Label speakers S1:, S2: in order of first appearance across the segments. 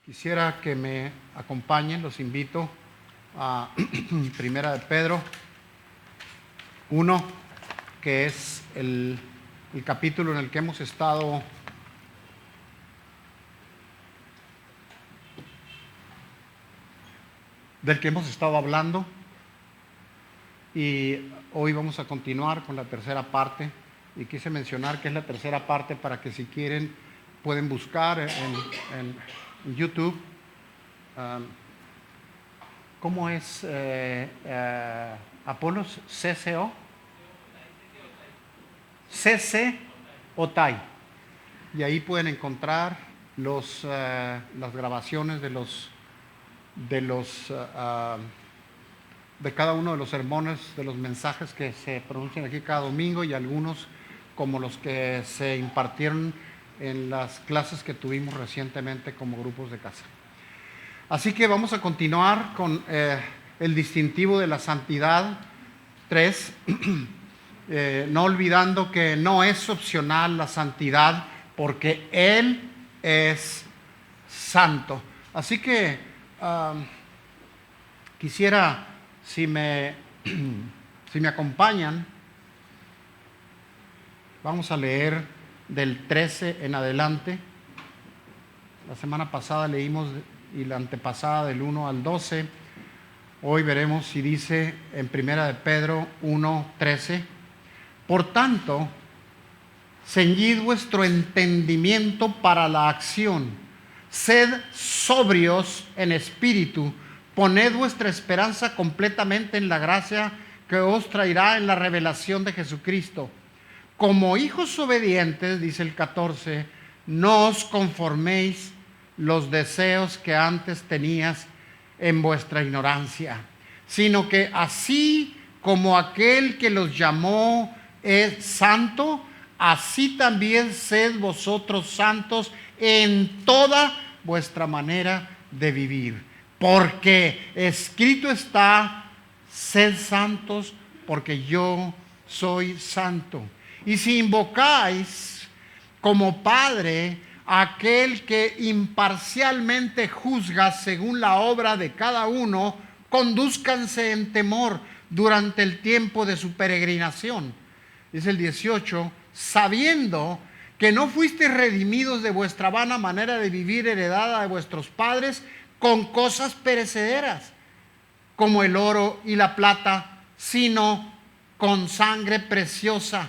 S1: Quisiera que me acompañen, los invito a Primera de Pedro 1, que es el capítulo en el que hemos estado hablando, y hoy vamos a continuar con la tercera parte. Y quise mencionar que es la tercera parte para que, si quieren, pueden buscar en YouTube cómo es Apolos CC Otay, y ahí pueden encontrar las grabaciones de cada uno de los sermones, de los mensajes que se pronuncian aquí cada domingo, y algunos como los que se impartieron en las clases que tuvimos recientemente como grupos de casa. Así que vamos a continuar con el distintivo de la santidad 3, no olvidando que no es opcional la santidad, porque Él es santo. Así que quisiera, si me acompañan, vamos a leer del 13 en adelante. La semana pasada leímos, y la antepasada, del 1 al 12. Hoy veremos si dice en Primera de Pedro 1:13: por tanto, ceñid vuestro entendimiento para la acción, sed sobrios en espíritu, poned vuestra esperanza completamente en la gracia que os traerá en la revelación de Jesucristo. Como hijos obedientes, dice el 14, no os conforméis los deseos que antes tenías en vuestra ignorancia, sino que así como aquel que los llamó es santo, así también sed vosotros santos en toda vuestra manera de vivir. Porque escrito está: sed santos, porque yo soy santo. Y si invocáis como Padre a aquel que imparcialmente juzga según la obra de cada uno, condúzcanse en temor durante el tiempo de su peregrinación. Dice el 18: sabiendo que no fuisteis redimidos de vuestra vana manera de vivir heredada de vuestros padres con cosas perecederas, como el oro y la plata, sino con sangre preciosa,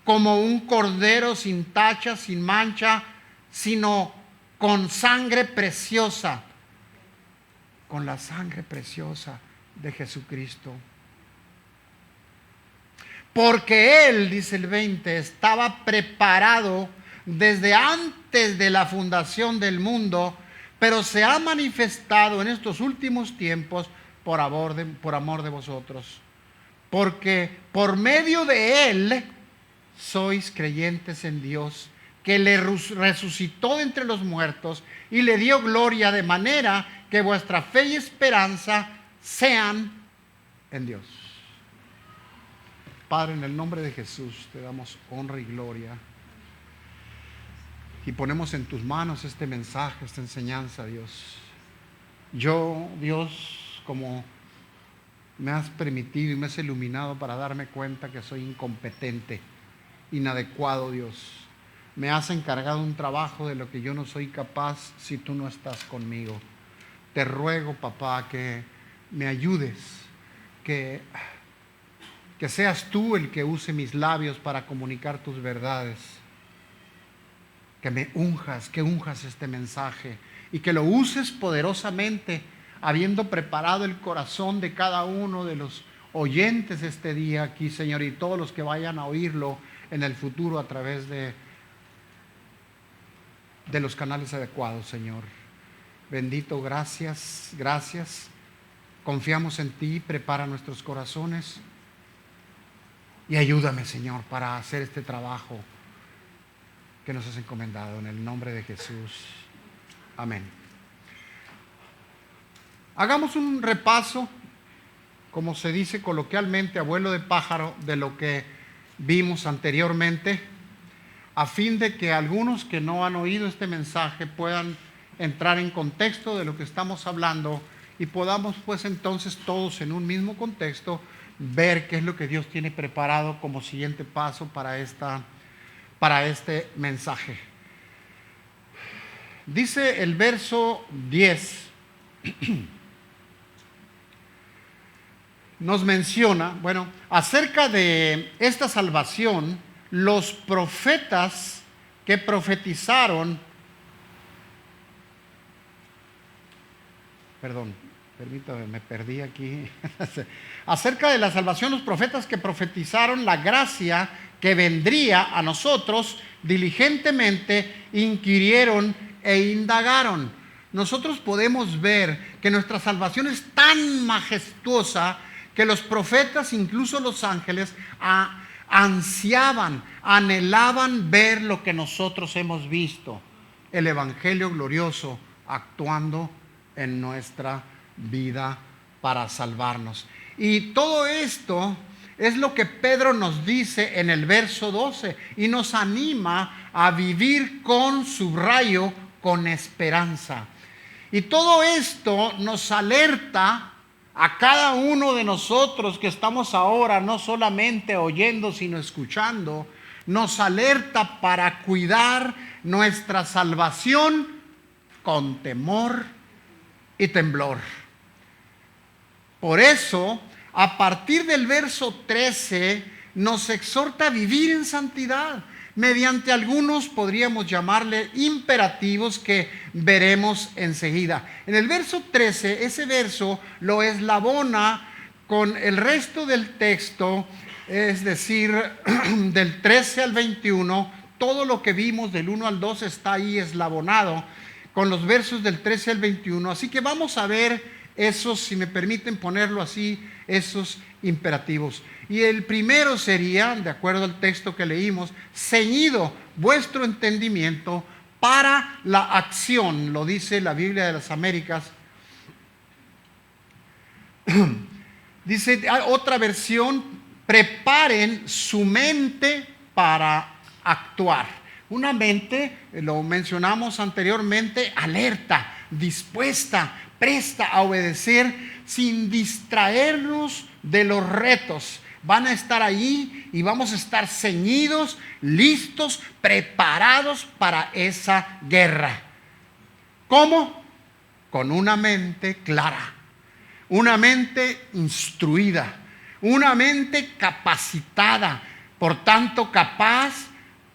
S1: como un cordero sin tacha, sin mancha, sino con sangre preciosa, con la sangre preciosa de Jesucristo. Porque Él, dice el 20, estaba preparado desde antes de la fundación del mundo, pero se ha manifestado en estos últimos tiempos por amor de vosotros. Porque por medio de Él sois creyentes en Dios, que le resucitó de entre los muertos y le dio gloria, de manera que vuestra fe y esperanza sean en Dios. Padre, en el nombre de Jesús te damos honra y gloria, y ponemos en tus manos este mensaje, esta enseñanza, Dios. Yo, Dios, como me has permitido y me has iluminado para darme cuenta que soy incompetente, inadecuado, Dios. Me has encargado un trabajo de lo que yo no soy capaz si tú no estás conmigo. Te ruego, papá, que me ayudes, que seas tú el que use mis labios para comunicar tus verdades, que me unjas, que unjas este mensaje y que lo uses poderosamente, habiendo preparado el corazón de cada uno de los oyentes este día aquí, Señor, y todos los que vayan a oírlo en el futuro a través de los canales adecuados, Señor. Bendito, gracias, gracias. Confiamos en ti, prepara nuestros corazones y ayúdame, Señor, para hacer este trabajo que nos has encomendado, en el nombre de Jesús. Amén. Hagamos un repaso, como se dice coloquialmente, abuelo de pájaro, de lo que vimos anteriormente, a fin de que algunos que no han oído este mensaje puedan entrar en contexto de lo que estamos hablando y podamos pues entonces todos en un mismo contexto ver qué es lo que Dios tiene preparado como siguiente paso para este mensaje. Dice el verso 10, nos menciona, acerca de esta salvación, los profetas que profetizaron, permítame, me perdí aquí. Acerca de la salvación, los profetas que profetizaron la gracia que vendría a nosotros, diligentemente inquirieron e indagaron. Nosotros podemos ver que nuestra salvación es tan majestuosa que los profetas, incluso los ángeles, ansiaban, anhelaban ver lo que nosotros hemos visto, el evangelio glorioso actuando en nuestra vida para salvarnos. Y todo esto es lo que Pedro nos dice en el verso 12 y nos anima a vivir con subrayo, con esperanza. Y todo esto nos alerta a cada uno de nosotros que estamos ahora no solamente oyendo sino escuchando, nos alerta para cuidar nuestra salvación con temor y temblor. Por eso, a partir del verso 13, nos exhorta a vivir en santidad, mediante algunos podríamos llamarle imperativos que veremos enseguida. En el verso 13, ese verso lo eslabona con el resto del texto, es decir, del 13 al 21, todo lo que vimos del 1 al 2 está ahí eslabonado con los versos del 13 al 21. Así que vamos a ver esos, si me permiten ponerlo así, esos imperativos. Y el primero sería, de acuerdo al texto que leímos, ceñido vuestro entendimiento para la acción, lo dice la Biblia de las Américas. Dice otra versión, preparen su mente para actuar. Una mente, lo mencionamos anteriormente, alerta, dispuesta, presta a obedecer sin distraernos de los retos. Van a estar ahí y vamos a estar ceñidos, listos, preparados para esa guerra. ¿Cómo? Con una mente clara, una mente instruida, una mente capacitada, por tanto capaz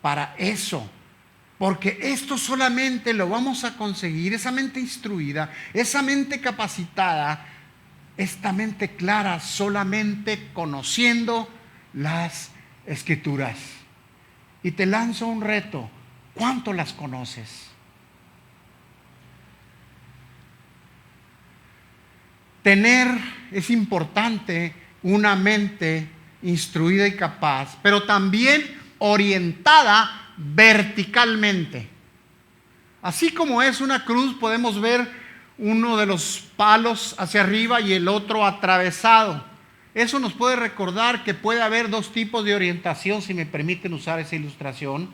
S1: para eso. Porque esto solamente lo vamos a conseguir, esa mente instruida, esa mente capacitada, esta mente clara, solamente conociendo las Escrituras. Y te lanzo un reto, ¿cuánto las conoces? Es importante una mente instruida y capaz, pero también orientada verticalmente. Así como es una cruz, podemos ver uno de los palos hacia arriba y el otro atravesado. Eso nos puede recordar que puede haber dos tipos de orientación, si me permiten usar esa ilustración,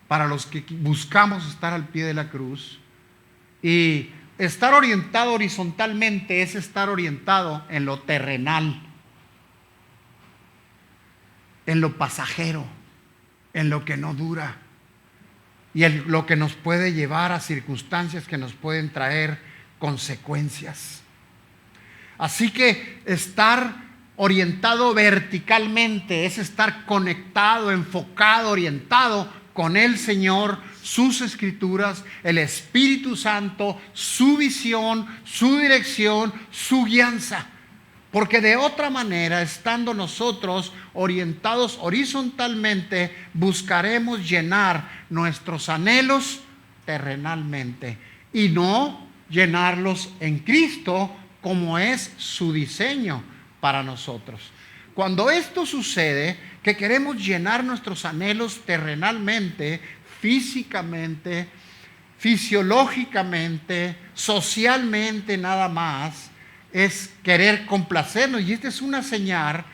S1: para los que buscamos estar al pie de la cruz. Y estar orientado horizontalmente es estar orientado en lo terrenal, en lo pasajero, en lo que no dura y en lo que nos puede llevar a circunstancias que nos pueden traer consecuencias. Así que estar orientado verticalmente es estar conectado, enfocado, orientado con el Señor, sus Escrituras, el Espíritu Santo, su visión, su dirección, su guianza. Porque de otra manera, estando nosotros orientados horizontalmente, buscaremos llenar nuestros anhelos terrenalmente y no llenarlos en Cristo, como es su diseño para nosotros. Cuando esto sucede, que queremos llenar nuestros anhelos terrenalmente, físicamente, fisiológicamente, socialmente nada más, es querer complacernos. Y esta es una señal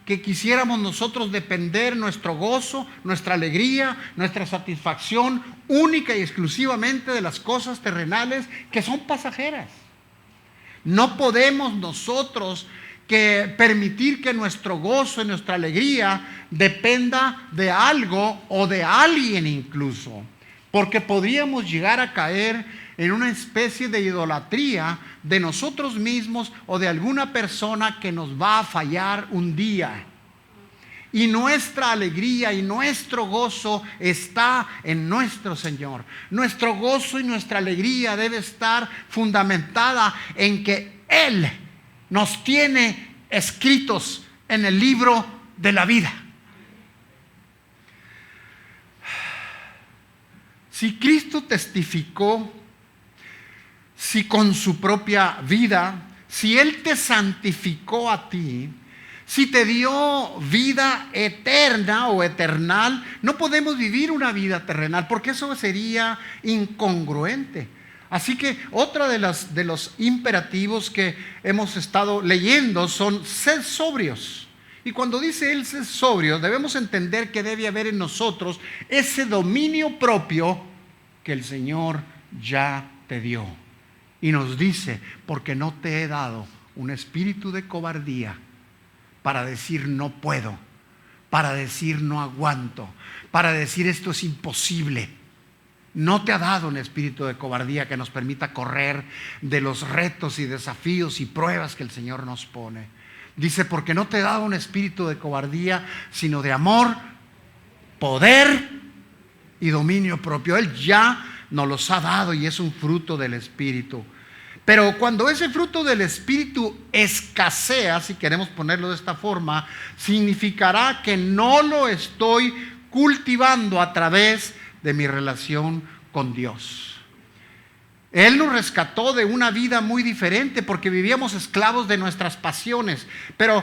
S1: que quisiéramos nosotros depender nuestro gozo, nuestra alegría, nuestra satisfacción única y exclusivamente de las cosas terrenales que son pasajeras. No podemos nosotros permitir que nuestro gozo y nuestra alegría dependa de algo o de alguien incluso, porque podríamos llegar a caer en una especie de idolatría de nosotros mismos o de alguna persona que nos va a fallar un día. Y nuestra alegría y nuestro gozo está en nuestro Señor. Nuestro gozo y nuestra alegría debe estar fundamentada en que Él nos tiene escritos en el libro de la vida. Si Cristo testificó, si con su propia vida, si Él te santificó a ti, si te dio vida eterna o eternal, no podemos vivir una vida terrenal porque eso sería incongruente. Así que otra de los imperativos que hemos estado leyendo son sed sobrios. Y cuando dice él sed sobrios, debemos entender que debe haber en nosotros ese dominio propio que el Señor ya te dio. Y nos dice, porque no te he dado un espíritu de cobardía para decir no puedo, para decir no aguanto, para decir esto es imposible. No te ha dado un espíritu de cobardía que nos permita correr de los retos y desafíos y pruebas que el Señor nos pone. Dice, porque no te he dado un espíritu de cobardía, sino de amor, poder y dominio propio. Él ya nos los ha dado y es un fruto del Espíritu. Pero cuando ese fruto del Espíritu escasea, si queremos ponerlo de esta forma, significará que no lo estoy cultivando a través de mi relación con Dios. Él nos rescató de una vida muy diferente porque vivíamos esclavos de nuestras pasiones, pero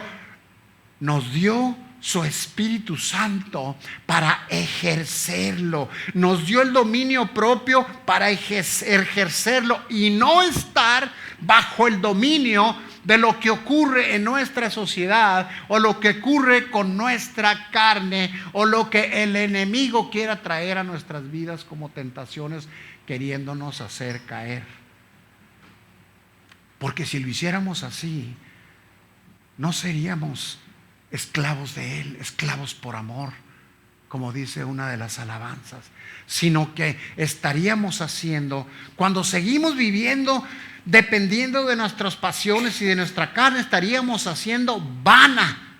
S1: nos dio su Espíritu Santo para ejercerlo. Nos dio el dominio propio para ejercerlo y no estar bajo el dominio de lo que ocurre en nuestra sociedad o lo que ocurre con nuestra carne o lo que el enemigo quiera traer a nuestras vidas como tentaciones queriéndonos hacer caer. Porque si lo hiciéramos así, no seríamos esclavos de Él, esclavos por amor, como dice una de las alabanzas, sino que estaríamos haciendo, cuando seguimos viviendo dependiendo de nuestras pasiones y de nuestra carne, estaríamos haciendo vana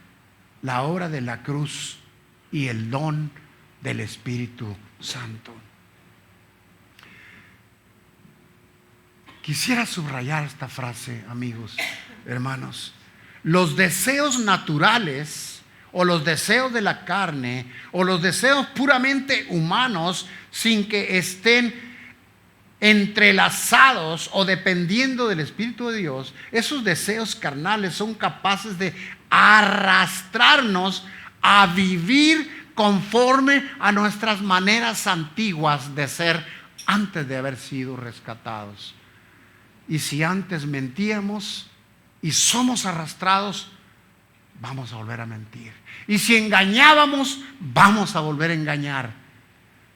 S1: la obra de la cruz y el don del Espíritu Santo. Quisiera subrayar esta frase, amigos, hermanos. Los deseos naturales o los deseos de la carne o los deseos puramente humanos, sin que estén entrelazados o dependiendo del Espíritu de Dios, esos deseos carnales son capaces de arrastrarnos a vivir conforme a nuestras maneras antiguas de ser antes de haber sido rescatados. Y si antes mentíamos y somos arrastrados, vamos a volver a mentir. Y si engañábamos, vamos a volver a engañar.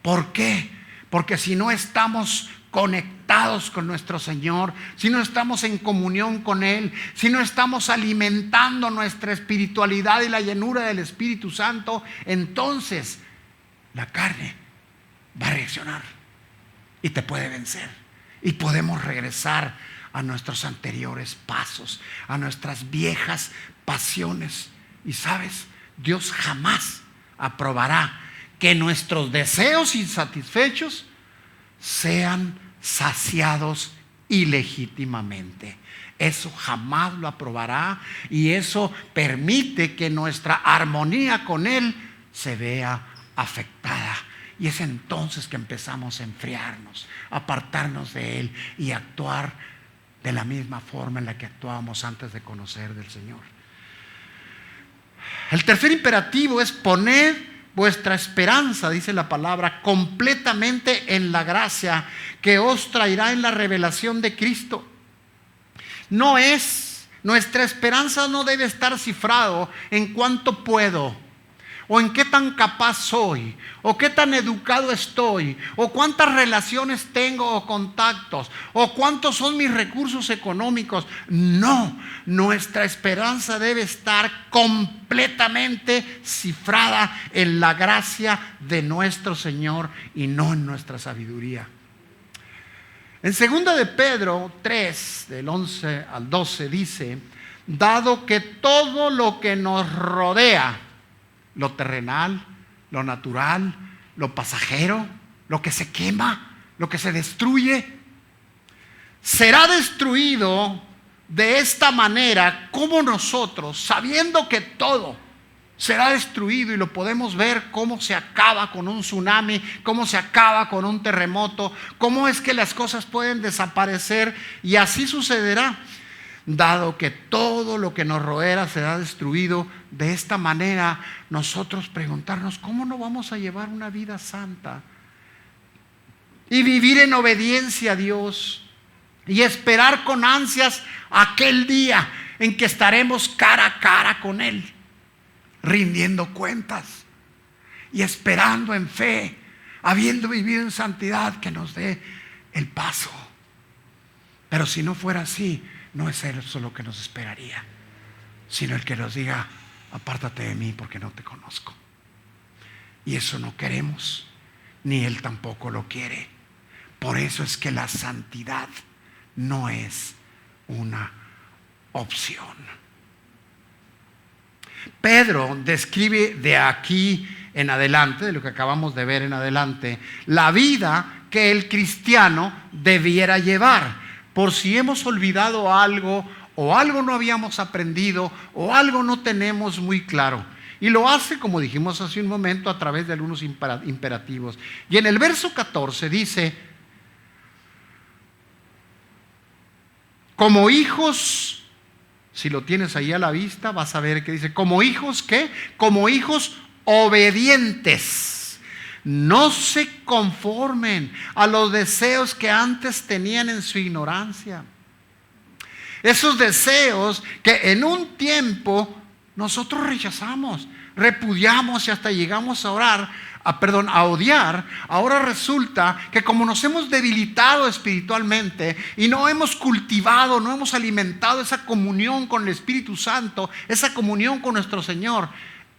S1: ¿Por qué? Porque si no estamos conectados con nuestro Señor, si no estamos en comunión con Él, si no estamos alimentando nuestra espiritualidad y la llenura del Espíritu Santo, entonces la carne va a reaccionar y te puede vencer. Y podemos regresar a nuestros anteriores pasos, a nuestras viejas pasiones. Y sabes, Dios jamás aprobará que nuestros deseos insatisfechos sean saciados ilegítimamente. Eso jamás lo aprobará y eso permite que nuestra armonía con Él se vea afectada. Y es entonces que empezamos a enfriarnos, a apartarnos de Él y actuar de la misma forma en la que actuábamos antes de conocer del Señor. El tercer imperativo es poned vuestra esperanza, dice la palabra, completamente en la gracia que os traerá en la revelación de Cristo. No es Nuestra esperanza no debe estar cifrado en cuánto puedo, o en qué tan capaz soy, o qué tan educado estoy, o cuántas relaciones tengo o contactos, o cuántos son mis recursos económicos. No, nuestra esperanza debe estar completamente cifrada en la gracia de nuestro Señor y no en nuestra sabiduría. En 2 de Pedro 3, del 11 al 12 dice: dado que todo lo que nos rodea, lo terrenal, lo natural, lo pasajero, lo que se quema, lo que se destruye, será destruido de esta manera, como nosotros, sabiendo que todo será destruido, y lo podemos ver cómo se acaba con un tsunami, cómo se acaba con un terremoto, cómo es que las cosas pueden desaparecer, y así sucederá. Dado que todo lo que nos rodea será destruido, de esta manera nosotros preguntarnos: ¿cómo no vamos a llevar una vida santa y vivir en obediencia a Dios y esperar con ansias aquel día en que estaremos cara a cara con Él, rindiendo cuentas y esperando en fe, habiendo vivido en santidad, que nos dé el paso? Pero si no fuera así, no es eso lo que nos esperaría, sino el que nos diga: apártate de mí porque no te conozco. Y eso no queremos, ni Él tampoco lo quiere. Por eso es que la santidad no es una opción. Pedro describe de aquí en adelante, de lo que acabamos de ver en adelante, la vida que el cristiano debiera llevar. Por si hemos olvidado algo, o algo no habíamos aprendido, o algo no tenemos muy claro. Y lo hace, como dijimos hace un momento, a través de algunos imperativos. Y en el verso 14 dice: como hijos, si lo tienes ahí a la vista, vas a ver que dice: como hijos, ¿qué? Como hijos obedientes. No se conformen a los deseos que antes tenían en su ignorancia. Esos deseos que en un tiempo nosotros rechazamos, repudiamos y hasta llegamos a a odiar. Ahora resulta que como nos hemos debilitado espiritualmente y no hemos cultivado, no hemos alimentado esa comunión con el Espíritu Santo, esa comunión con nuestro Señor,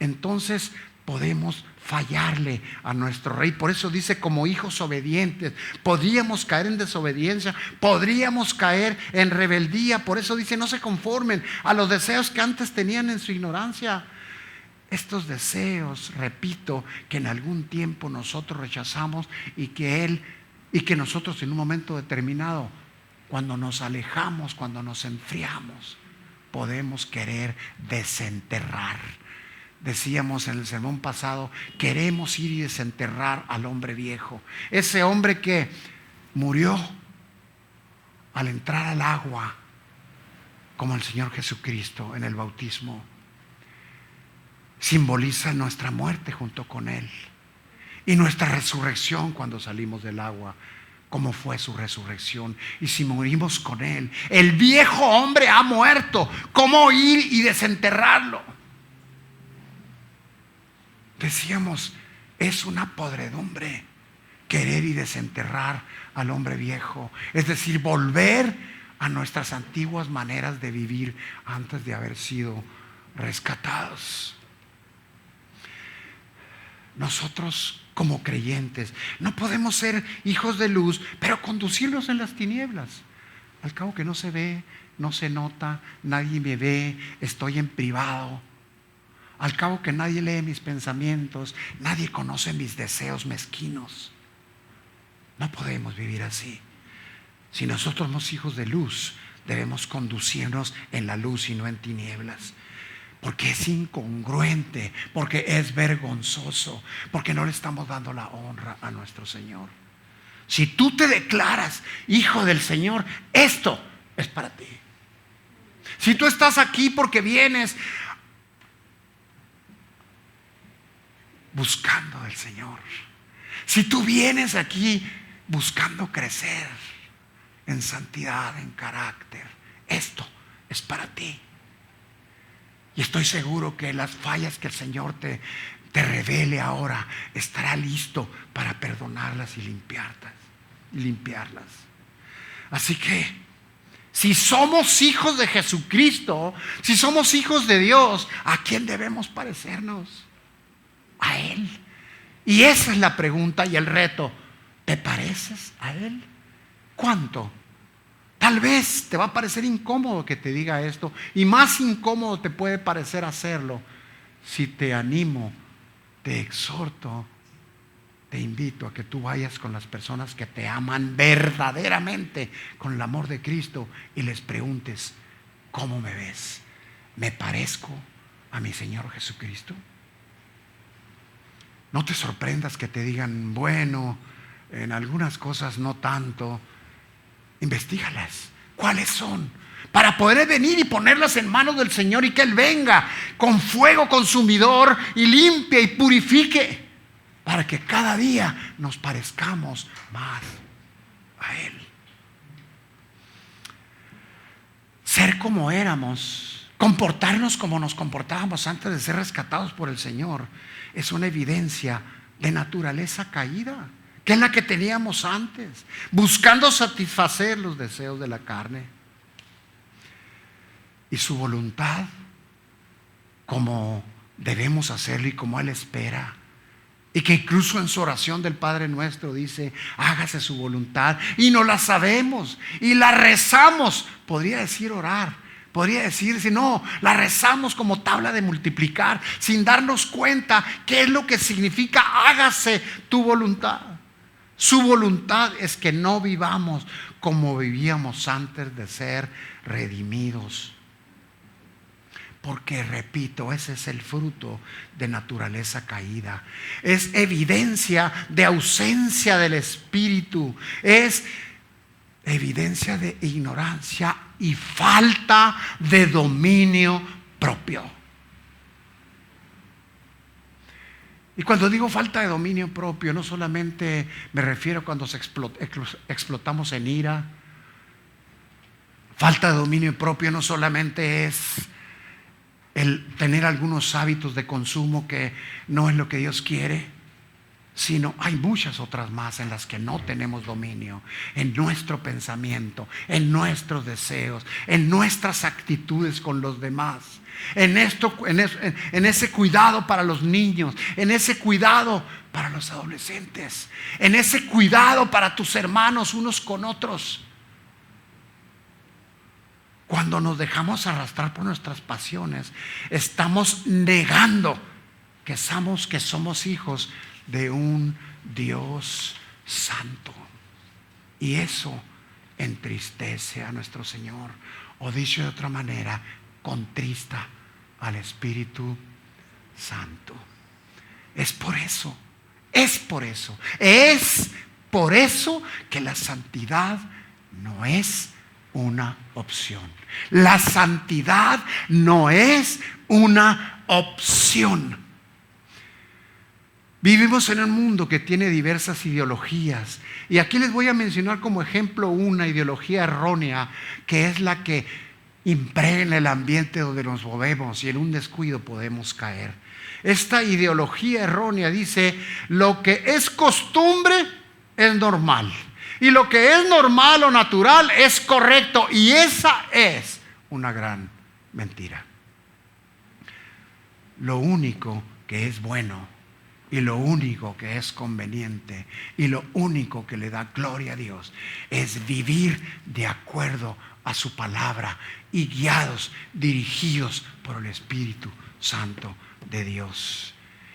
S1: entonces podemos fallarle a nuestro Rey. Por eso dice: como hijos obedientes. Podríamos caer en desobediencia, podríamos caer en rebeldía. Por eso dice: no se conformen a los deseos que antes tenían en su ignorancia. Estos deseos, repito, que en algún tiempo nosotros rechazamos, y que nosotros en un momento determinado, cuando nos alejamos, cuando nos enfriamos, podemos querer desenterrar. Decíamos en el sermón pasado: queremos ir y desenterrar al hombre viejo, ese hombre que murió al entrar al agua, como el Señor Jesucristo en el bautismo. Simboliza nuestra muerte junto con Él, y nuestra resurrección cuando salimos del agua, como fue su resurrección. Y si morimos con Él, el viejo hombre ha muerto. ¿Cómo ir y desenterrarlo? Decíamos: es una podredumbre querer y desenterrar al hombre viejo, es decir, volver a nuestras antiguas maneras de vivir antes de haber sido rescatados. Nosotros, como creyentes, no podemos ser hijos de luz, pero conducirlos en las tinieblas. Al cabo que no se ve, no se nota, nadie me ve, estoy en privado. Al cabo que nadie lee mis pensamientos, nadie conoce mis deseos mezquinos. No podemos vivir así. Si nosotros somos hijos de luz, debemos conducirnos en la luz y no en tinieblas. Porque es incongruente, porque es vergonzoso, porque no le estamos dando la honra a nuestro Señor. Si tú te declaras hijo del Señor, esto es para ti. Si tú estás aquí porque vienes buscando del Señor, si tú vienes aquí buscando crecer en santidad, en carácter, esto es para ti. Y estoy seguro que las fallas que el Señor te revele ahora, estará listo para perdonarlas y limpiarlas. Así que, si somos hijos de Jesucristo, si somos hijos de Dios, ¿a quién debemos parecernos? A Él. Y esa es la pregunta y el reto. ¿Te pareces a Él? ¿Cuánto? Tal vez te va a parecer incómodo que te diga esto, y más incómodo te puede parecer hacerlo. Si te animo, te exhorto, te invito a que tú vayas con las personas que te aman verdaderamente con el amor de Cristo y les preguntes: ¿cómo me ves? ¿Me parezco a mi Señor Jesucristo? No te sorprendas que te digan: bueno, en algunas cosas no tanto. Investígalas. ¿Cuáles son? Para poder venir y ponerlas en manos del Señor y que Él venga con fuego consumidor y limpie y purifique, para que cada día nos parezcamos más a Él. Ser como éramos, comportarnos como nos comportábamos antes de ser rescatados por el Señor, es una evidencia de naturaleza caída, que es la que teníamos antes, buscando satisfacer los deseos de la carne y su voluntad, como debemos hacerlo y como Él espera. Y que incluso en su oración del Padre Nuestro dice: hágase su voluntad, y no la sabemos y la rezamos. Podría decir orar, podría decir, si no, la rezamos como tabla de multiplicar, sin darnos cuenta qué es lo que significa hágase tu voluntad. Su voluntad es que no vivamos como vivíamos antes de ser redimidos. Porque, repito, ese es el fruto de naturaleza caída. Es evidencia de ausencia del Espíritu. Es evidencia de ignorancia y falta de dominio propio. Y cuando digo falta de dominio propio, no solamente me refiero cuando explotamos en ira. Falta de dominio propio no solamente es el tener algunos hábitos de consumo que no es lo que Dios quiere, sino hay muchas otras más en las que no tenemos dominio, en nuestro pensamiento, en nuestros deseos, en nuestras actitudes con los demás, en ese cuidado para los niños, en ese cuidado para los adolescentes, en ese cuidado para tus hermanos unos con otros. Cuando nos dejamos arrastrar por nuestras pasiones, estamos negando que somos hijos de un Dios santo. Y eso entristece a nuestro Señor, o dicho de otra manera, contrista al Espíritu Santo. Es por eso que la santidad no es una opción. La santidad no es una opción. Vivimos en un mundo que tiene diversas ideologías, y aquí les voy a mencionar como ejemplo una ideología errónea, que es la que impregna el ambiente donde nos movemos, y en un descuido podemos caer. Esta ideología errónea dice: lo que es costumbre es normal, y lo que es normal o natural es correcto. Y esa es una gran mentira. Lo único que es bueno, y lo único que es conveniente, y lo único que le da gloria a Dios, es vivir de acuerdo a su palabra y guiados, dirigidos por el Espíritu Santo de Dios.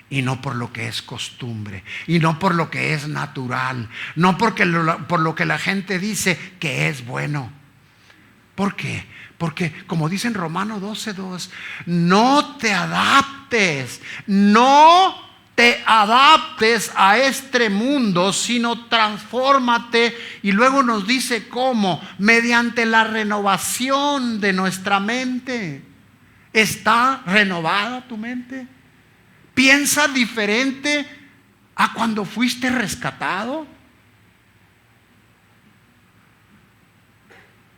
S1: Y no por lo que es costumbre, y no por lo que es natural, no por lo que la gente dice que es bueno. ¿Por qué? Porque, como dice en Romanos 12:2, no te adaptes a este mundo, sino transfórmate. Y luego nos dice cómo: mediante la renovación de nuestra mente. ¿Está renovada tu mente? ¿Piensa diferente a cuando fuiste rescatado?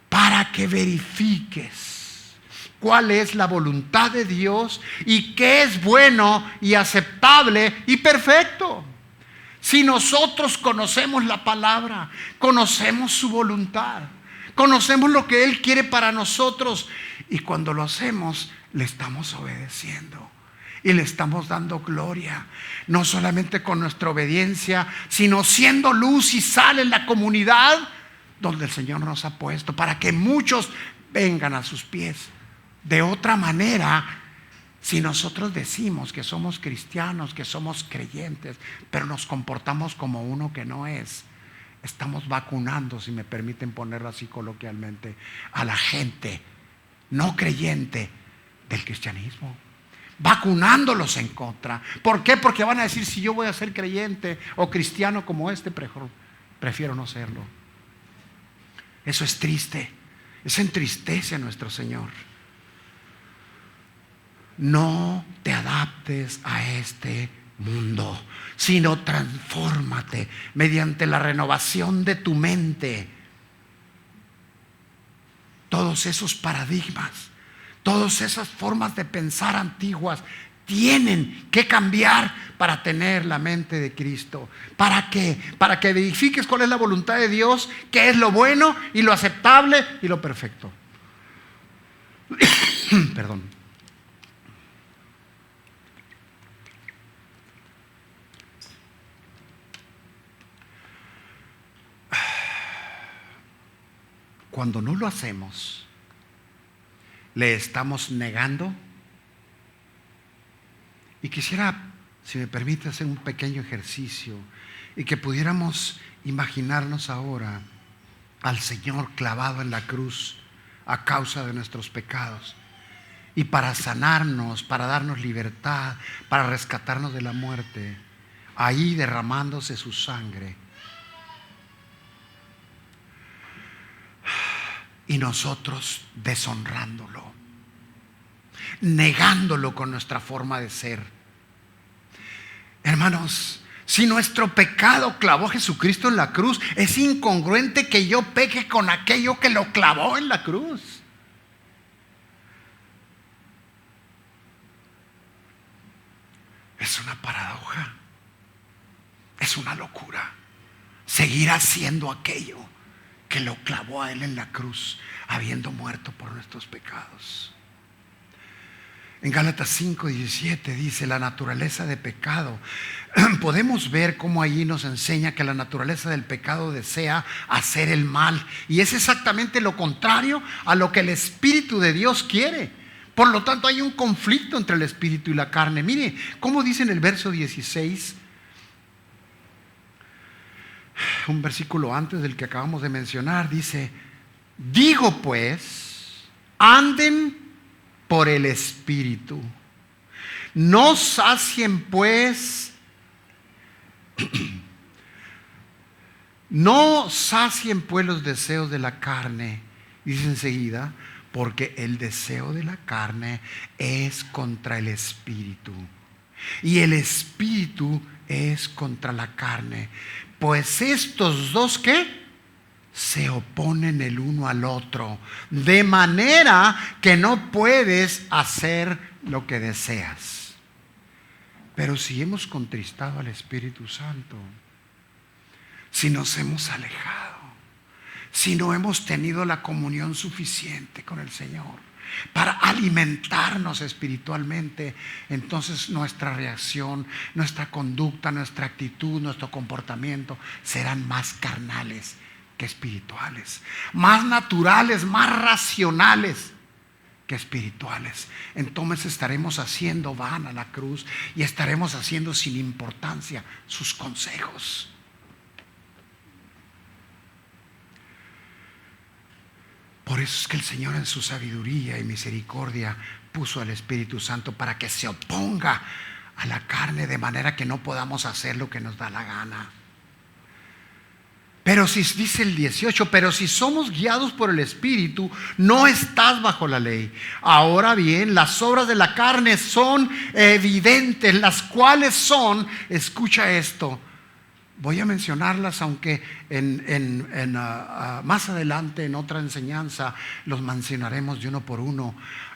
S1: Para que verifiques cuál es la voluntad de Dios y qué es bueno y aceptable y perfecto. Si nosotros conocemos la palabra, conocemos su voluntad, conocemos lo que Él quiere para nosotros, y cuando lo hacemos, le estamos obedeciendo y le estamos dando gloria, no solamente con nuestra obediencia, sino siendo luz y sal en la comunidad donde el Señor nos ha puesto, para que muchos vengan a sus pies. De otra manera, si nosotros decimos que somos cristianos, que somos creyentes, pero nos comportamos como uno que no es, estamos vacunando, si me permiten ponerlo así coloquialmente, a la gente no creyente del cristianismo, vacunándolos en contra. ¿Por qué? Porque van a decir: si yo voy a ser creyente o cristiano como este, prefiero no serlo. Eso es triste, eso entristece a nuestro Señor. No te adaptes a este mundo, sino transfórmate mediante la renovación de tu mente. Todos esos paradigmas, todas esas formas de pensar antiguas tienen que cambiar para tener la mente de Cristo. ¿Para qué? Para que verifiques cuál es la voluntad de Dios, qué es lo bueno y lo aceptable y lo perfecto. Perdón. Cuando no lo hacemos, le estamos negando. Y quisiera, si me permite, hacer un pequeño ejercicio y que pudiéramos imaginarnos ahora al Señor clavado en la cruz a causa de nuestros pecados, y para sanarnos, para darnos libertad, para rescatarnos de la muerte, ahí derramándose su sangre. Y nosotros deshonrándolo, negándolo con nuestra forma de ser. Hermanos, si nuestro pecado clavó a Jesucristo en la cruz, es incongruente que yo peque con aquello que lo clavó en la cruz. Es una paradoja, es una locura seguir haciendo aquello que lo clavó a Él en la cruz, habiendo muerto por nuestros pecados. En Gálatas 5:17 dice: la naturaleza de pecado. Podemos ver cómo allí nos enseña que la naturaleza del pecado desea hacer el mal, y es exactamente lo contrario a lo que el Espíritu de Dios quiere. Por lo tanto, hay un conflicto entre el Espíritu y la carne. Mire cómo dice en el verso 16, un versículo antes del que acabamos de mencionar, dice: digo pues, anden por el Espíritu, no sacien pues los deseos de la carne. Dice enseguida: porque el deseo de la carne es contra el Espíritu, y el Espíritu es contra la carne. Pues estos dos, ¿qué? Se oponen el uno al otro, de manera que no puedes hacer lo que deseas. Pero si hemos contristado al Espíritu Santo, si nos hemos alejado, si no hemos tenido la comunión suficiente con el Señor para alimentarnos espiritualmente, entonces nuestra reacción, nuestra conducta, nuestra actitud, nuestro comportamiento serán más carnales que espirituales, más naturales, más racionales que espirituales. Entonces estaremos haciendo vana la cruz y estaremos haciendo sin importancia sus consejos. Por eso es que el Señor, en su sabiduría y misericordia, puso al Espíritu Santo para que se oponga a la carne, de manera que no podamos hacer lo que nos da la gana. Pero si, dice el 18, pero si somos guiados por el Espíritu, no estás bajo la ley. Ahora bien, las obras de la carne son evidentes, las cuales son, escucha esto, Voy a mencionarlas, aunque más adelante en otra enseñanza los mencionaremos de uno por uno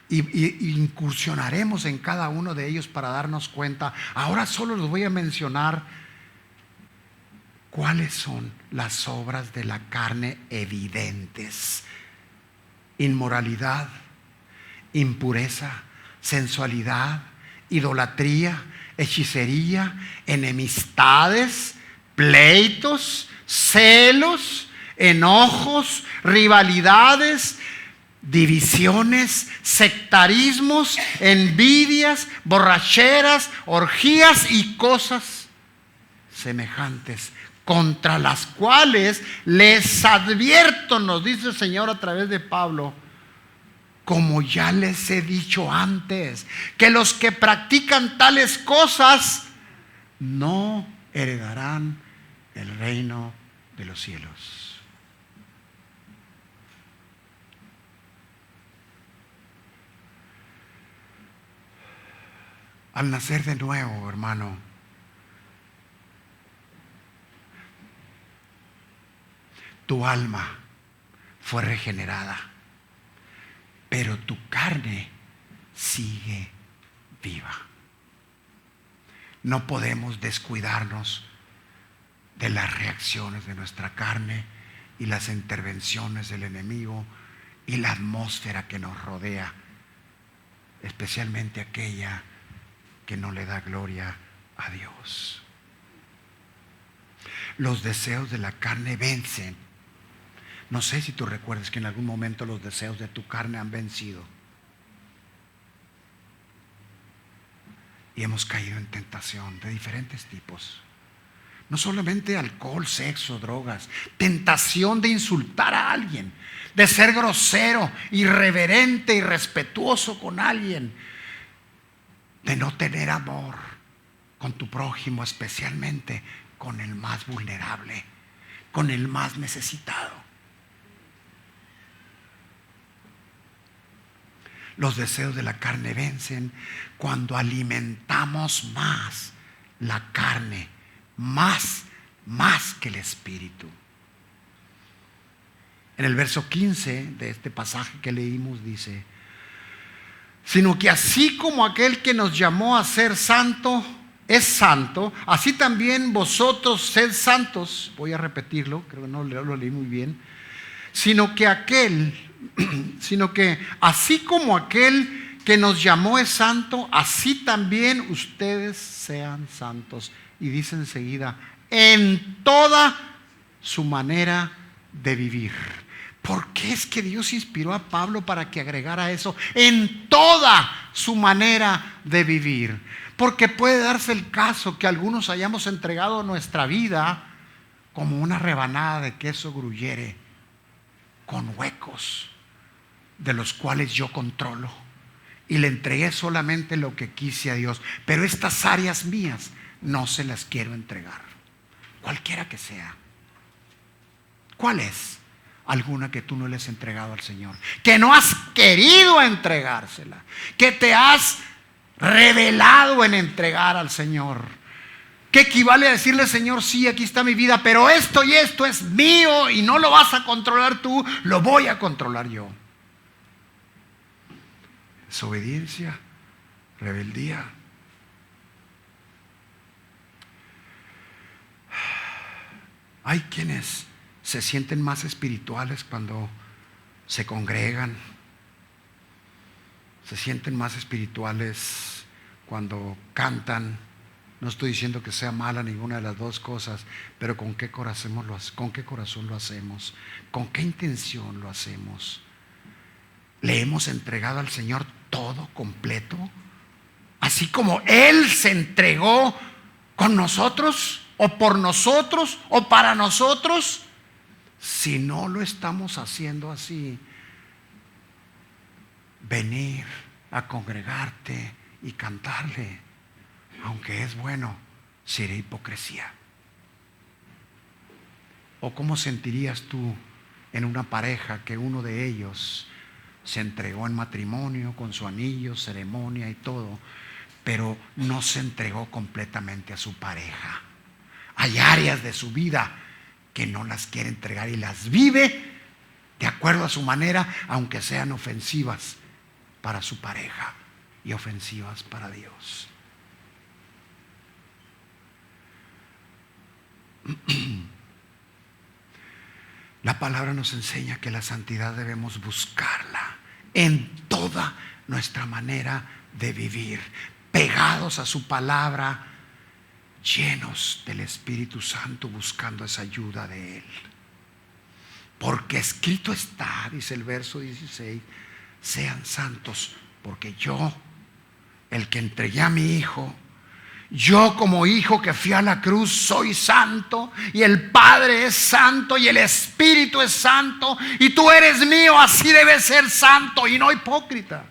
S1: y incursionaremos en cada uno de ellos para darnos cuenta. Ahora solo los voy a mencionar cuáles son las obras de la carne evidentes: inmoralidad, impureza, sensualidad, idolatría, hechicería, enemistades, pleitos, celos, enojos, rivalidades, divisiones, sectarismos, envidias, borracheras, orgías y cosas semejantes, contra las cuales les advierto, nos dice el Señor a través de Pablo, como ya les he dicho antes, que los que practican tales cosas no heredarán el reino de los cielos. Al nacer de nuevo, hermano, tu alma fue regenerada, pero tu carne sigue viva. No podemos descuidarnos de las reacciones de nuestra carne y las intervenciones del enemigo y la atmósfera que nos rodea, especialmente aquella que no le da gloria a Dios. Los deseos de la carne vencen. No sé si tú recuerdas que en algún momento los deseos de tu carne han vencido y hemos caído en tentación de diferentes tipos. No solamente alcohol, sexo, drogas, tentación de insultar a alguien, de ser grosero, irreverente, irrespetuoso con alguien, de no tener amor con tu prójimo, especialmente con el más vulnerable, con el más necesitado. Los deseos de la carne vencen cuando alimentamos más la carne, más que el espíritu. En el verso 15 de este pasaje que leímos dice: sino que así como aquel que nos llamó a ser santo es santo, así también vosotros sed santos. Voy a repetirlo, creo que no lo leí muy bien. Sino que así como aquel que nos llamó es santo, así también ustedes sean santos. Y dice enseguida, en toda su manera de vivir. ¿Por qué es que Dios inspiró a Pablo para que agregara eso? En toda su manera de vivir. Porque puede darse el caso que algunos hayamos entregado nuestra vida como una rebanada de queso gruyere, con huecos de los cuales yo controlo, y le entregué solamente lo que quise a Dios, pero estas áreas mías no se las quiero entregar, cualquiera que sea. ¿Cuál es? Alguna que tú no le has entregado al Señor, que no has querido entregársela, que te has revelado en entregar al Señor, que equivale a decirle: Señor, sí, aquí está mi vida, pero esto y esto es mío y no lo vas a controlar tú, lo voy a controlar yo. Desobediencia, rebeldía. Hay quienes se sienten más espirituales cuando se congregan, se sienten más espirituales cuando cantan. No estoy diciendo que sea mala ninguna de las dos cosas, pero ¿con qué corazón lo hacemos? ¿Con qué intención lo hacemos? ¿Le hemos entregado al Señor todo completo? Así como Él se entregó con nosotros, o por nosotros, o para nosotros. Si no lo estamos haciendo así, venir a congregarte y cantarle, aunque es bueno, sería hipocresía. ¿O cómo sentirías tú en una pareja que uno de ellos se entregó en matrimonio con su anillo, ceremonia y todo, pero no se entregó completamente a su pareja?
S2: Hay áreas de su vida que no las quiere entregar y las vive de acuerdo a su manera, aunque sean ofensivas para su pareja y ofensivas para Dios. La palabra nos enseña que la santidad debemos buscarla en toda nuestra manera de vivir, pegados a su palabra, llenos del Espíritu Santo, buscando esa ayuda de Él. Porque escrito está, dice el verso 16, sean santos, porque yo, el que entregué a mi Hijo, yo como hijo que fui a la cruz soy santo, y el Padre es santo, y el Espíritu es santo, y tú eres mío, así debes ser santo y no hipócrita.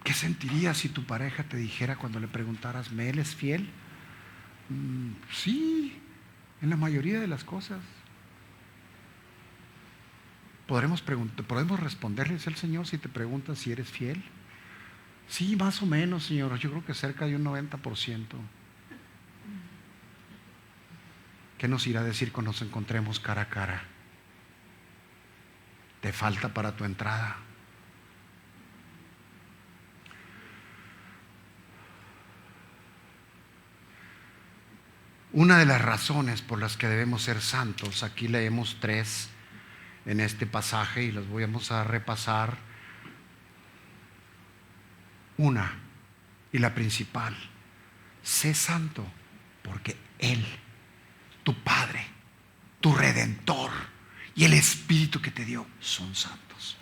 S2: ¿Qué sentirías si tu pareja te dijera cuando le preguntaras, ¿me él es fiel? Sí, en la mayoría de las cosas. Podemos responderle al Señor si te pregunta si eres fiel. Sí, más o menos, Señor. Yo creo que cerca de un 90%. ¿Qué nos irá a decir cuando nos encontremos cara a cara? ¿Te falta para tu entrada? Una de las razones por las que debemos ser santos, aquí leemos 3 en este pasaje y las vamos a repasar. Una, y la principal: sé santo porque Él, tu Padre, tu Redentor y el Espíritu que te dio son santos.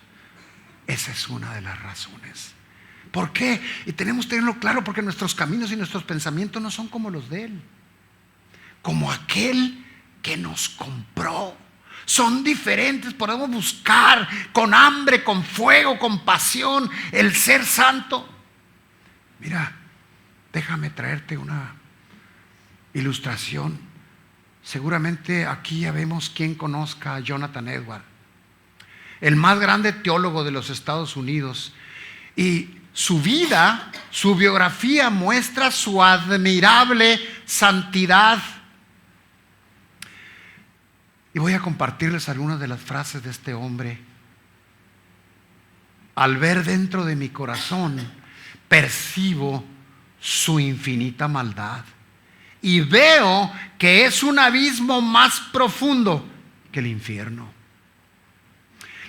S2: Esa es una de las razones. ¿Por qué? Y tenemos que tenerlo claro, porque nuestros caminos y nuestros pensamientos no son como los de Él, como aquel que nos compró. Son diferentes. Podemos buscar con hambre, con fuego, con pasión el ser santo. Mira, déjame traerte una ilustración. Seguramente aquí ya vemos quien conozca a Jonathan Edwards, el más grande teólogo de los Estados Unidos. Y su vida, su biografía muestra su admirable santidad. Y voy a compartirles algunas de las frases de este hombre. Al ver dentro de mi corazón, percibo su infinita maldad y veo que es un abismo más profundo que el infierno.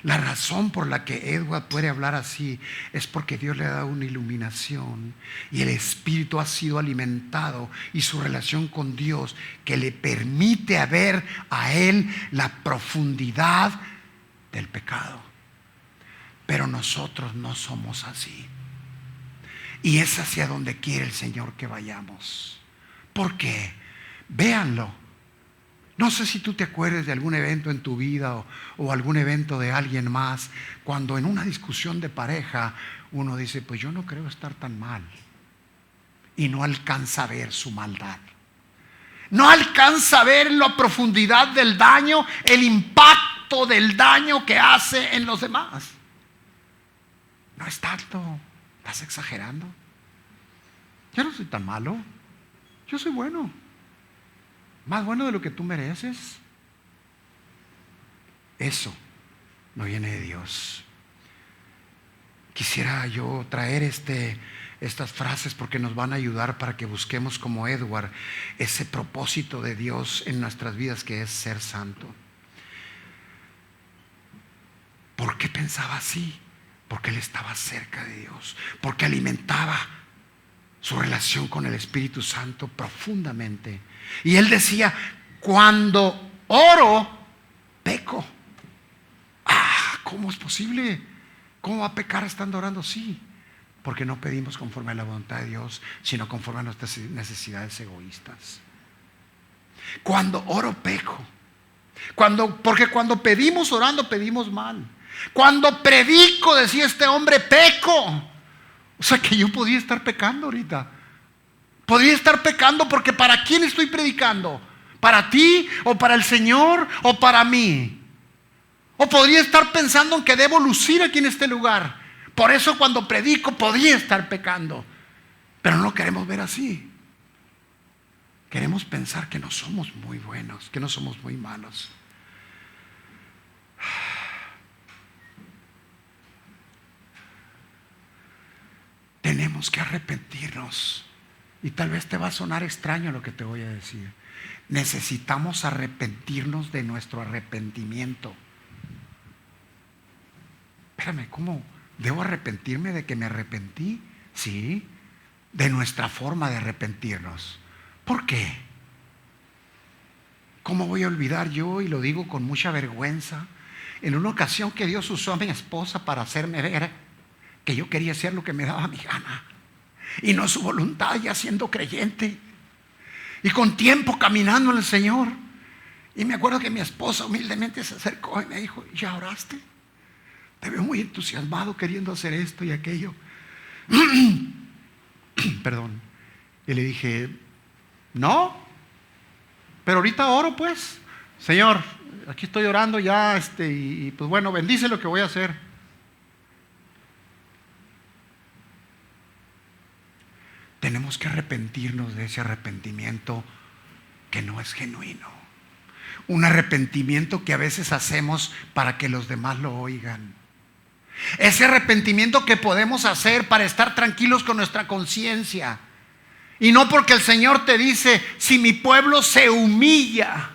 S2: La razón por la que Edward puede hablar así es porque Dios le ha dado una iluminación y el Espíritu ha sido alimentado, y su relación con Dios que le permite ver a él la profundidad del pecado. Pero nosotros no somos así, y es hacia donde quiere el Señor que vayamos. ¿Por qué? Véanlo. No sé si tú te acuerdas de algún evento en tu vida o algún evento de alguien más, cuando en una discusión de pareja uno dice, pues yo no creo estar tan mal, y no alcanza a ver su maldad. No alcanza a ver la profundidad del daño, el impacto del daño que hace en los demás. No es tanto, estás exagerando. Yo no soy tan malo, yo soy bueno. Más bueno de lo que tú mereces. Eso no viene de Dios. Quisiera yo traer estas frases porque nos van a ayudar para que busquemos como Edward ese propósito de Dios en nuestras vidas, que es ser santo. ¿Por qué pensaba así? Porque él estaba cerca de Dios, porque alimentaba su relación con el Espíritu Santo profundamente. Y él decía, cuando oro, peco. ¿Cómo es posible? ¿Cómo va a pecar estando orando? Sí, porque no pedimos conforme a la voluntad de Dios, sino conforme a nuestras necesidades egoístas. Cuando oro, peco. Porque cuando pedimos orando, pedimos mal. Cuando predico, decía este hombre, peco. O sea que yo podía estar pecando ahorita. Podría estar pecando porque ¿para quién estoy predicando? ¿Para ti o para el Señor o para mí? O podría estar pensando en que debo lucir aquí en este lugar. Por eso cuando predico podría estar pecando. Pero no lo queremos ver así. Queremos pensar que no somos muy buenos, que no somos muy malos. Tenemos que arrepentirnos. Y tal vez te va a sonar extraño lo que te voy a decir. Necesitamos arrepentirnos de nuestro arrepentimiento. Espérame, ¿cómo? ¿Debo arrepentirme de que me arrepentí? Sí, de nuestra forma de arrepentirnos. ¿Por qué? ¿Cómo voy a olvidar yo? Y lo digo con mucha vergüenza. En una ocasión que Dios usó a mi esposa para hacerme ver que yo quería hacer lo que me daba mi gana y no su voluntad, ya siendo creyente y con tiempo caminando en el Señor. Y me acuerdo que mi esposa humildemente se acercó y me dijo: ¿ya oraste? Te veo muy entusiasmado queriendo hacer esto y aquello. Perdón. Y le dije: no, pero ahorita oro pues. Señor, aquí estoy orando ya, y pues bueno, bendice lo que voy a hacer. Tenemos que arrepentirnos de ese arrepentimiento que no es genuino. Un arrepentimiento que a veces hacemos para que los demás lo oigan. Ese arrepentimiento que podemos hacer para estar tranquilos con nuestra conciencia. Y no porque el Señor te dice: si mi pueblo se humilla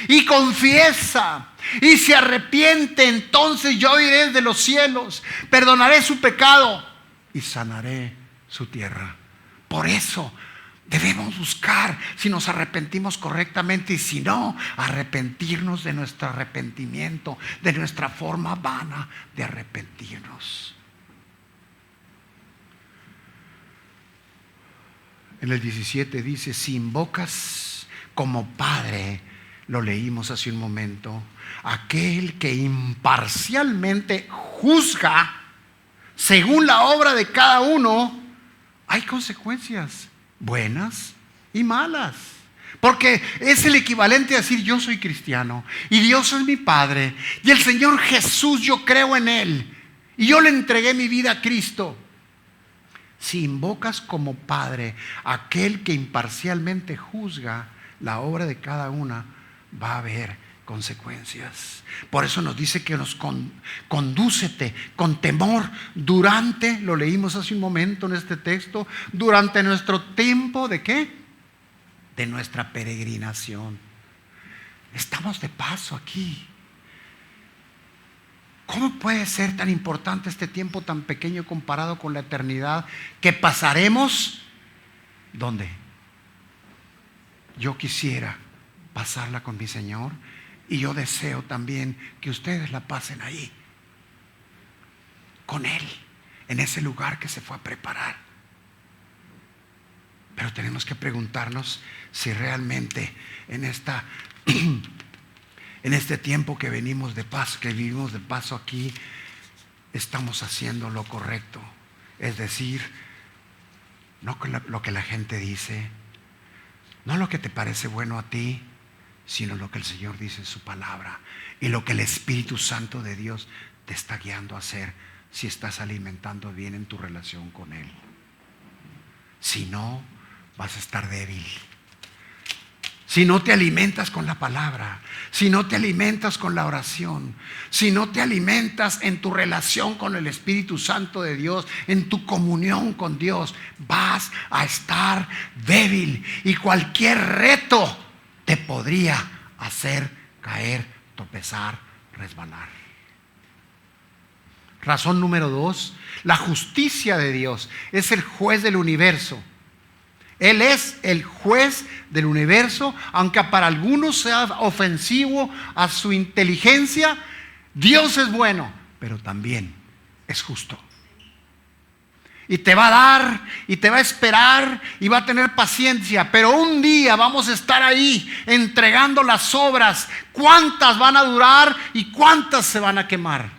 S2: y confiesa y se arrepiente, entonces yo iré desde los cielos, perdonaré su pecado y sanaré su tierra. Por eso debemos buscar si nos arrepentimos correctamente, y si no, arrepentirnos de nuestro arrepentimiento, de nuestra forma vana de arrepentirnos. En el 17 dice: si invocas como Padre, lo leímos hace un momento, aquel que imparcialmente juzga según la obra de cada uno, hay consecuencias buenas y malas. Porque es el equivalente a decir: yo soy cristiano y Dios es mi Padre y el Señor Jesús, yo creo en Él y yo le entregué mi vida a Cristo. Si invocas como Padre aquel que imparcialmente juzga la obra de cada una, va a haber consecuencias. Por eso nos dice que nos condúcete con temor durante, lo leímos hace un momento en este texto, durante nuestro tiempo de ¿qué? De nuestra peregrinación. Estamos de paso aquí. ¿Cómo puede ser tan importante este tiempo tan pequeño comparado con la eternidad que pasaremos? ¿Dónde? Yo quisiera pasarla con mi Señor, y yo deseo también que ustedes la pasen ahí, con Él, en ese lugar que se fue a preparar. Pero tenemos que preguntarnos si realmente en este tiempo que venimos de paso, que vivimos de paso aquí, estamos haciendo lo correcto. Es decir, no lo que la gente dice, no lo que te parece bueno a ti, sino lo que el Señor dice en su palabra y lo que el Espíritu Santo de Dios te está guiando a hacer, si estás alimentando bien en tu relación con Él. Si no, vas a estar débil. Si no te alimentas con la palabra, si no te alimentas con la oración, si no te alimentas en tu relación con el Espíritu Santo de Dios, en tu comunión con Dios, vas a estar débil y cualquier reto te podría hacer caer, tropezar, resbalar. Razón número 2, la justicia de Dios es el juez del universo. Él es el juez del universo, aunque para algunos sea ofensivo a su inteligencia. Dios es bueno, pero también es justo. Y te va a dar, y te va a esperar, y va a tener paciencia. Pero un día vamos a estar ahí entregando las obras. ¿Cuántas van a durar y cuántas se van a quemar?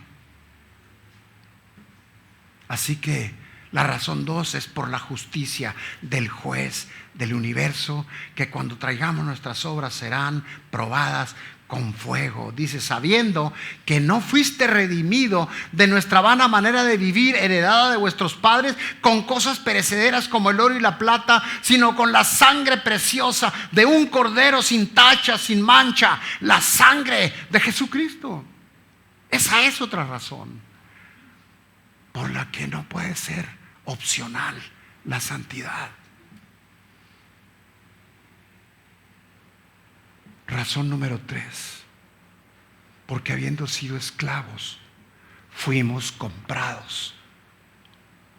S2: Así que la razón 2 es por la justicia del juez del universo, que cuando traigamos nuestras obras serán probadas con fuego. Dice, sabiendo que no fuiste redimido de nuestra vana manera de vivir, heredada de vuestros padres, con cosas perecederas como el oro y la plata, sino con la sangre preciosa de un cordero sin tacha, sin mancha, la sangre de Jesucristo. Esa es otra razón por la que no puede ser opcional la santidad. Razón número 3, porque habiendo sido esclavos, fuimos comprados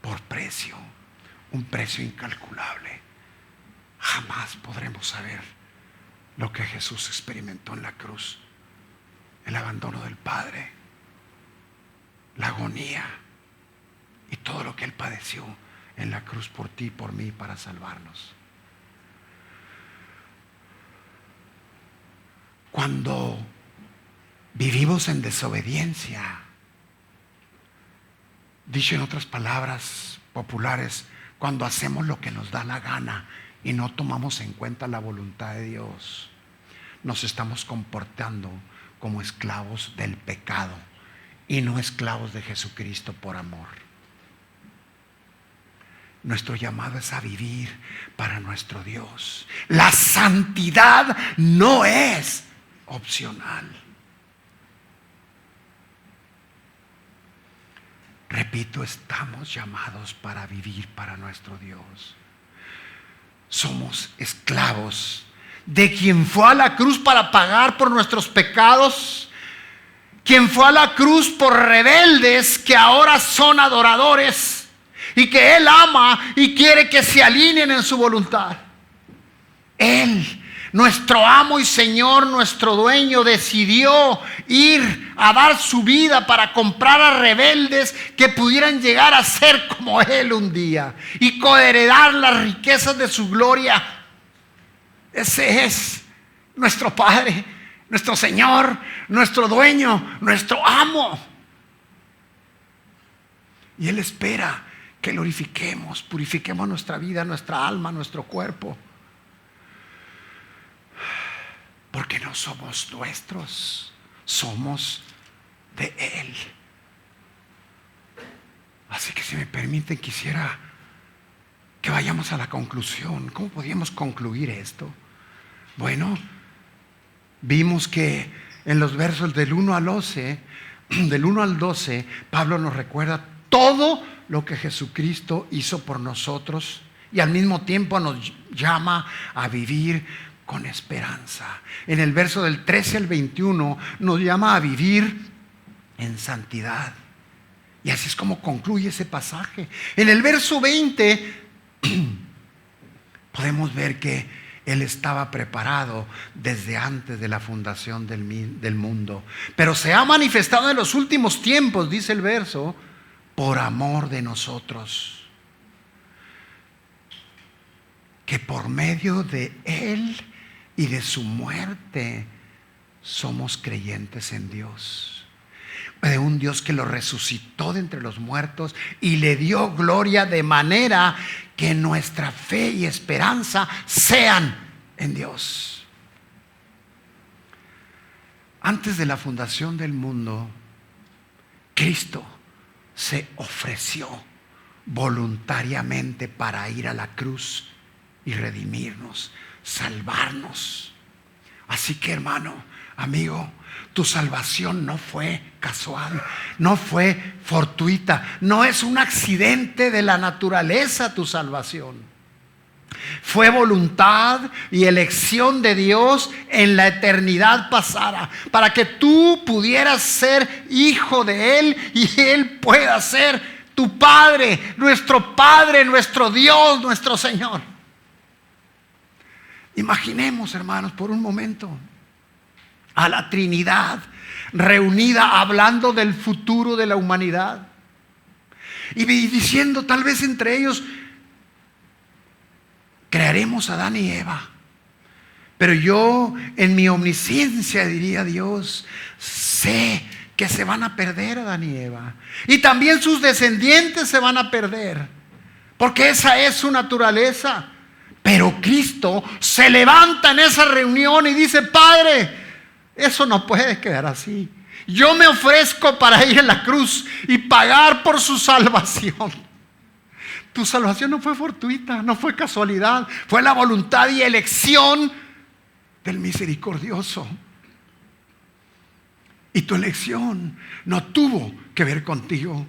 S2: por precio, un precio incalculable. Jamás podremos saber lo que Jesús experimentó en la cruz, el abandono del Padre, la agonía y todo lo que Él padeció en la cruz por ti y por mí para salvarnos. Cuando vivimos en desobediencia, dicho en otras palabras populares, cuando hacemos lo que nos da la gana y no tomamos en cuenta la voluntad de Dios, nos estamos comportando como esclavos del pecado y no esclavos de Jesucristo por amor. Nuestro llamado es a vivir para nuestro Dios. La santidad no es opcional. Repito, estamos llamados para vivir para nuestro Dios. Somos esclavos de quien fue a la cruz para pagar por nuestros pecados, quien fue a la cruz por rebeldes que ahora son adoradores y que Él ama y quiere que se alineen en su voluntad. Él, nuestro amo y Señor, nuestro dueño, decidió ir a dar su vida para comprar a rebeldes que pudieran llegar a ser como Él un día y coheredar las riquezas de su gloria. Ese es nuestro Padre, nuestro Señor, nuestro dueño, nuestro amo. Y Él espera que glorifiquemos, purifiquemos nuestra vida, nuestra alma, nuestro cuerpo. Porque no somos nuestros, somos de Él. Así que si me permiten, quisiera que vayamos a la conclusión. ¿Cómo podríamos concluir esto? Bueno, vimos que en los versos del 1 al 12, Pablo nos recuerda todo lo que Jesucristo hizo por nosotros y al mismo tiempo nos llama a vivir con esperanza. En el verso del 13 al 21 nos llama a vivir en santidad. Y así es como concluye ese pasaje. En el verso 20 podemos ver que Él estaba preparado desde antes de la fundación del mundo. Pero se ha manifestado en los últimos tiempos, dice el verso, por amor de nosotros. Que por medio de Él y de su muerte somos creyentes en Dios, de un Dios que lo resucitó de entre los muertos y le dio gloria, de manera que nuestra fe y esperanza sean en Dios. Antes de la fundación del mundo, Cristo se ofreció voluntariamente para ir a la cruz y redimirnos, salvarnos. Así que, hermano, amigo, tu salvación no fue casual, no fue fortuita, no es un accidente de la naturaleza tu salvación. Fue voluntad y elección de Dios en la eternidad pasada, para que tú pudieras ser hijo de Él y Él pueda ser tu Padre, nuestro Dios, nuestro Señor. Imaginemos, hermanos, por un momento a la Trinidad reunida hablando del futuro de la humanidad y diciendo, tal vez entre ellos, crearemos a Adán y Eva. Pero yo, en mi omnisciencia, diría Dios, sé que se van a perder Adán y Eva. Y también sus descendientes se van a perder, porque esa es su naturaleza. Pero Cristo se levanta en esa reunión y dice: Padre, eso no puede quedar así. Yo me ofrezco para ir a la cruz y pagar por su salvación. Tu salvación no fue fortuita, no fue casualidad, fue la voluntad y elección del misericordioso. Y tu elección no tuvo que ver contigo.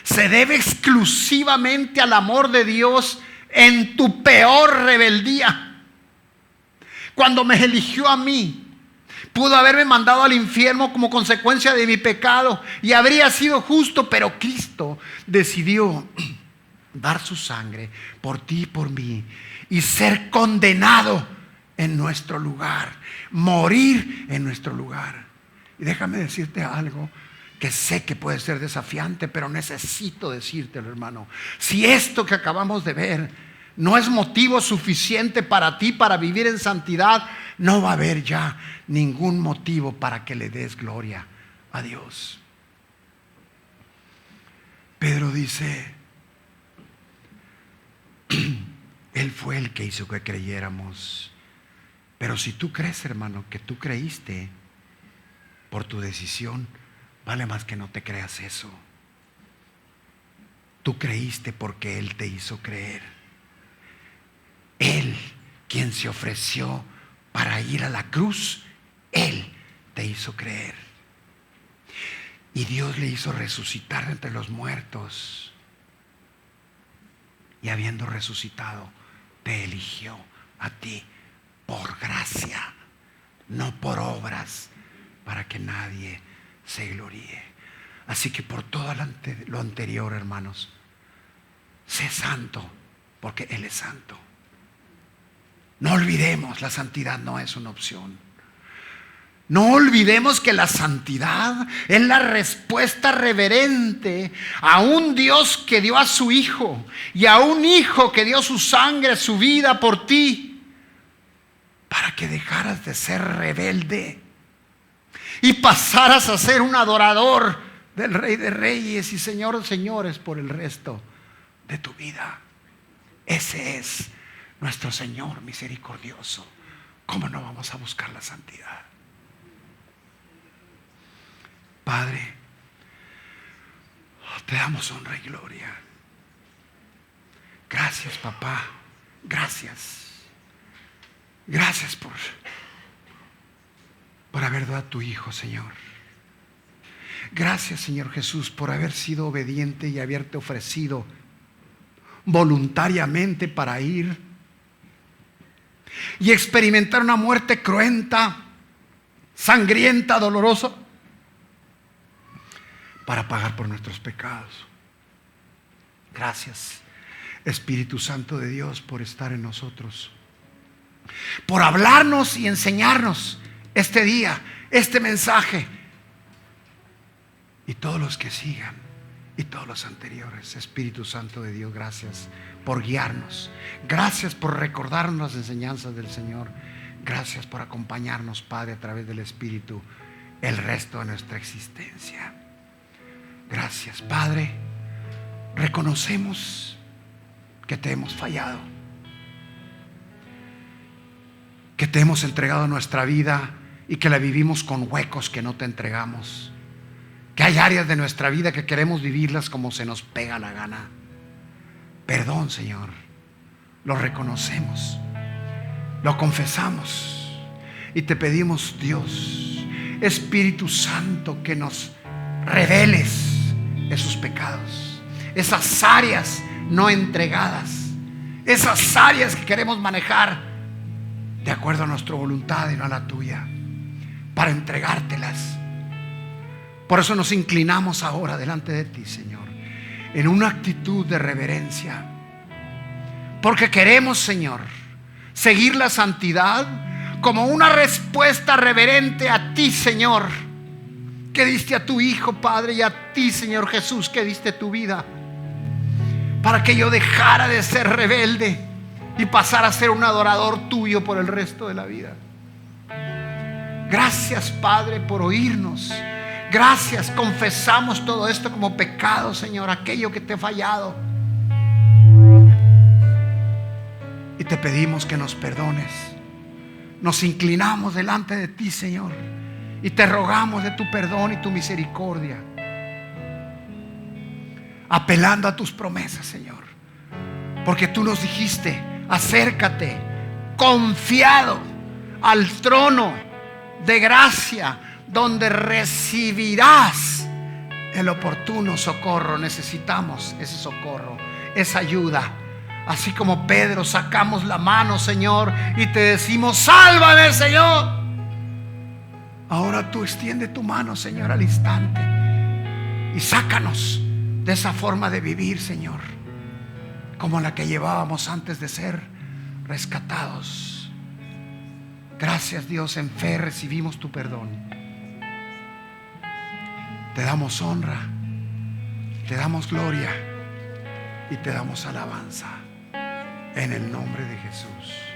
S2: Se debe exclusivamente al amor de Dios en tu peor rebeldía. Cuando me eligió a mí, pudo haberme mandado al infierno como consecuencia de mi pecado y habría sido justo, pero Cristo decidió dar su sangre por ti y por mí y ser condenado en nuestro lugar, morir en nuestro lugar. Y déjame decirte algo que sé que puede ser desafiante, pero necesito decírtelo, hermano. Si esto que acabamos de ver no es motivo suficiente para ti para vivir en santidad, no va a haber ya ningún motivo para que le des gloria a Dios. Pedro dice: Él fue el que hizo que creyéramos. Pero si tú crees, hermano, que tú creíste por tu decisión, vale más que no te creas eso. Tú creíste porque Él te hizo creer. Él, quien se ofreció para ir a la cruz, Él te hizo creer. Y Dios le hizo resucitar de entre los muertos. Y habiendo resucitado, te eligió a ti por gracia, no por obras, para que nadie se gloríe. Así que por todo lo anterior, hermanos, sé santo, porque Él es santo. No olvidemos, la santidad no es una opción. No olvidemos que la santidad es la respuesta reverente a un Dios que dio a su Hijo y a un Hijo que dio su sangre, su vida por ti, para que dejaras de ser rebelde y pasaras a ser un adorador del Rey de Reyes y Señor de Señores por el resto de tu vida. Ese es nuestro Señor misericordioso. ¿Cómo no vamos a buscar la santidad? Padre, te damos honra y gloria. Gracias, papá. Gracias. Gracias por haber dado a tu Hijo, Señor. Gracias, Señor Jesús, por haber sido obediente y haberte ofrecido voluntariamente para ir y experimentar una muerte cruenta, sangrienta, dolorosa, para pagar por nuestros pecados. Gracias, Espíritu Santo de Dios, por estar en nosotros, por hablarnos y enseñarnos este día, este mensaje, y todos los que sigan y todos los anteriores. Espíritu Santo de Dios, gracias por guiarnos, gracias por recordarnos las enseñanzas del Señor, gracias por acompañarnos, Padre, a través del Espíritu el resto de nuestra existencia. Gracias, Padre. Reconocemos que te hemos fallado, que te hemos entregado nuestra vida y que la vivimos con huecos que no te entregamos, que hay áreas de nuestra vida que queremos vivirlas como se nos pega la gana. Perdón, Señor, lo reconocemos, lo confesamos y te pedimos, Dios, Espíritu Santo, que nos reveles esos pecados, esas áreas no entregadas, esas áreas que queremos manejar de acuerdo a nuestra voluntad y no a la tuya, para entregártelas. Por eso nos inclinamos ahora delante de ti, Señor, en una actitud de reverencia, porque queremos, Señor, seguir la santidad como una respuesta reverente a ti, Señor, que diste a tu Hijo, Padre, y a ti, Señor Jesús, que diste tu vida para que yo dejara de ser rebelde y pasara a ser un adorador tuyo por el resto de la vida. Gracias, Padre, por oírnos. Gracias, confesamos todo esto como pecado, Señor, aquello que te he fallado. y te pedimos que nos perdones. Nos inclinamos delante de ti, Señor, y te rogamos de tu perdón y tu misericordia, apelando a tus promesas, Señor, porque tú nos dijiste: acércate confiado al trono de gracia, donde recibirás el oportuno socorro. Necesitamos ese socorro, esa ayuda. Así como Pedro, sacamos la mano, Señor, y te decimos: sálvame, Señor. Ahora tú extiende tu mano, Señor, al instante, y sácanos de esa forma de vivir, Señor, como la que llevábamos antes de ser rescatados. Gracias, Dios. En fe recibimos tu perdón. Te damos honra, te damos gloria y te damos alabanza, en el nombre de Jesús.